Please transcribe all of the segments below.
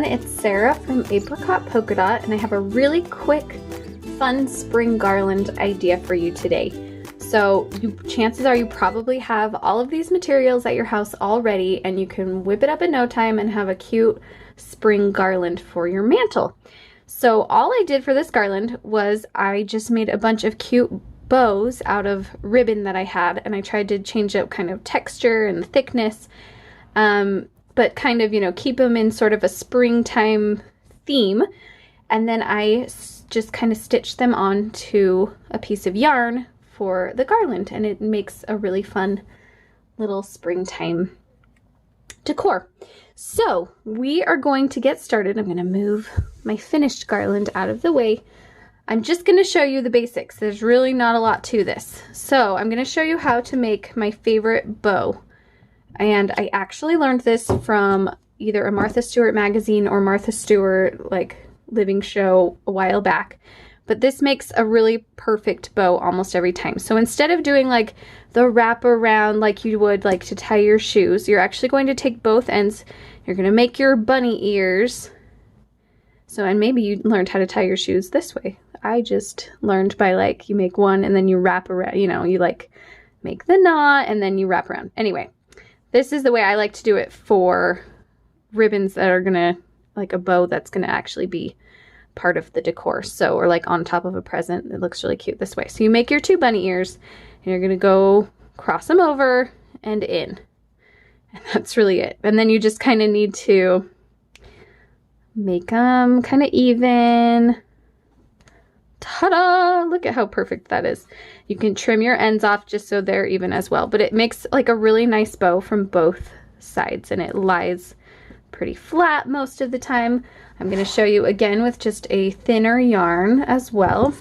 it's Sarah from Apricot Polka Dot, and I have a really quick, fun spring garland idea for you today. So chances are you probably have all of these materials at your house already, and you can whip it up in no time and have a cute spring garland for your mantle. So all I did for this garland was I just made a bunch of cute bows out of ribbon that I had, and I tried to change up kind of texture and thickness, but kind of, you know, keep them in sort of a springtime theme. And then I just kind of stitched them onto a piece of yarn for the garland, and it makes a really fun little springtime decor. So we are going to get started. I'm going to move my finished garland out of the way. I'm just going to show you the basics. There's really not a lot to this. So I'm going to show you how to make my favorite bow. And I actually learned this from either a Martha Stewart magazine or Martha Stewart like living show a while back. But this makes a really perfect bow almost every time. So instead of doing like the wrap around like you would like to tie your shoes, you're actually going to take both ends. You're going to make your bunny ears. So, and maybe you learned how to tie your shoes this way. I just learned by like, you make one and then you wrap around, you know, you like make the knot and then you wrap around. Anyway, this is the way I like to do it for ribbons that are gonna, like a bow that's gonna actually be part of the decor. So, or like on top of a present. It looks really cute this way. So you make your two bunny ears and you're gonna go cross them over and in. And that's really it. And then you just kind of need to make them kind of even. Ta-da! Look at how perfect that is. You can trim your ends off just so they're even as well, but it makes like a really nice bow from both sides, and it lies pretty flat most of the time. I'm going to show you again with just a thinner yarn as well.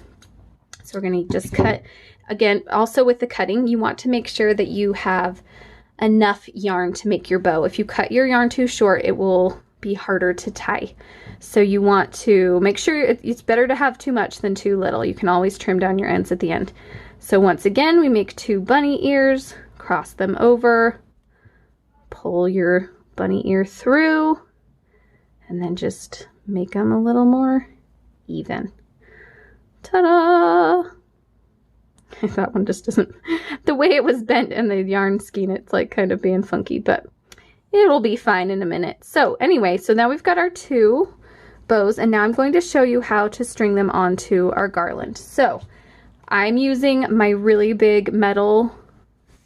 So we're going to just cut. Again, also with the cutting, you want to make sure that you have enough yarn to make your bow. If you cut your yarn too short, it will be harder to tie. So you want to make sure it's better to have too much than too little. You can always trim down your ends at the end. So once again, we make two bunny ears, cross them over, pull your bunny ear through, and then just make them a little more even. Ta-da! That one just doesn't, the way it was bent and the yarn skein, it's like kind of being funky, but it'll be fine in a minute. So anyway, so now we've got our two bows, and now I'm going to show you how to string them onto our garland. So I'm using my really big metal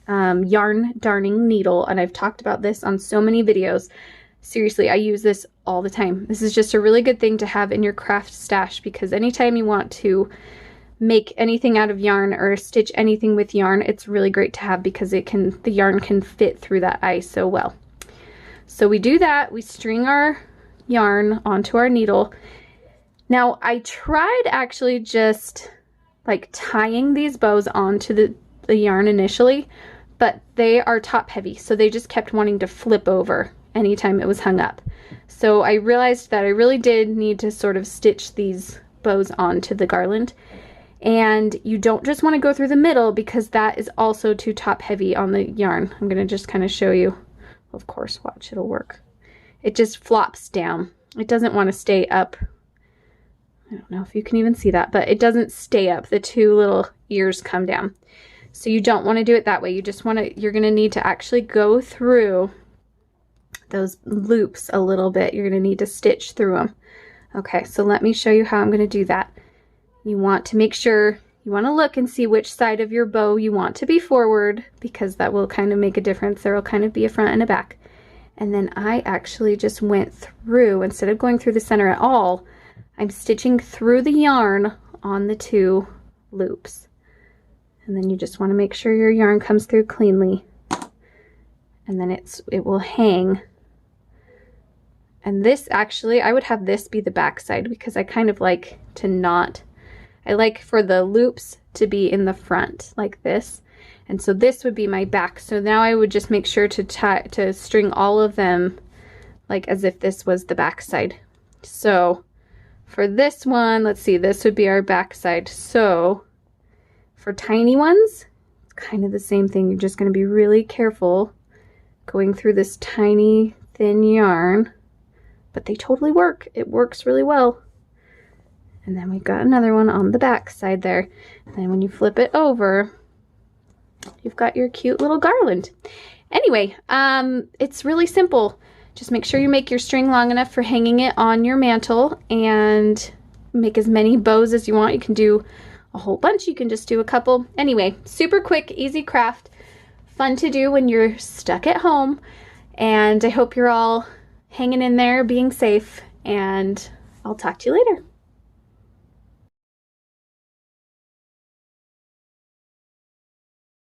yarn darning needle, and I've talked about this on so many videos. Seriously, I use this all the time. This is just a really good thing to have in your craft stash, because anytime you want to make anything out of yarn or stitch anything with yarn, it's really great to have, because it can, the yarn can fit through that eye so well. So we do that, we string our yarn onto our needle. Now I tried actually just like tying these bows onto the yarn initially, but they are top heavy, so they just kept wanting to flip over anytime it was hung up. So I realized that I really did need to sort of stitch these bows onto the garland. And you don't just want to go through the middle, because that is also too top heavy on the yarn. I'm going to just kind of show you. Of course, watch, it'll work. It just flops down. It doesn't want to stay up. I don't know if you can even see that, but it doesn't stay up. The two little ears come down. So you don't want to do it that way. You just want to, you're going to need to actually go through those loops a little bit. You're going to need to stitch through them. Okay, so let me show you how I'm going to do that. You want to make sure, you want to look and see which side of your bow you want to be forward, because that will kind of make a difference. There will kind of be a front and a back. And then I actually just went through, instead of going through the center at all, I'm stitching through the yarn on the two loops. And then you just want to make sure your yarn comes through cleanly. And then it will hang. And this actually, I would have this be the back side, because I kind of like to not, I like for the loops to be in the front like this. And so this would be my back. So now I would just make sure to string all of them like as if this was the back side. So for this one, let's see, this would be our back side. So for tiny ones, it's kind of the same thing. You're just going to be really careful going through this tiny thin yarn. but they totally work. It works really well. And then we've got another one on the back side there. And then when you flip it over, you've got your cute little garland. Anyway, it's really simple. Just make sure you make your string long enough for hanging it on your mantle and make as many bows as you want. You can do a whole bunch. You can just do a couple. Anyway, super quick, easy craft. Fun to do when you're stuck at home. And I hope you're all hanging in there, being safe, and I'll talk to you later.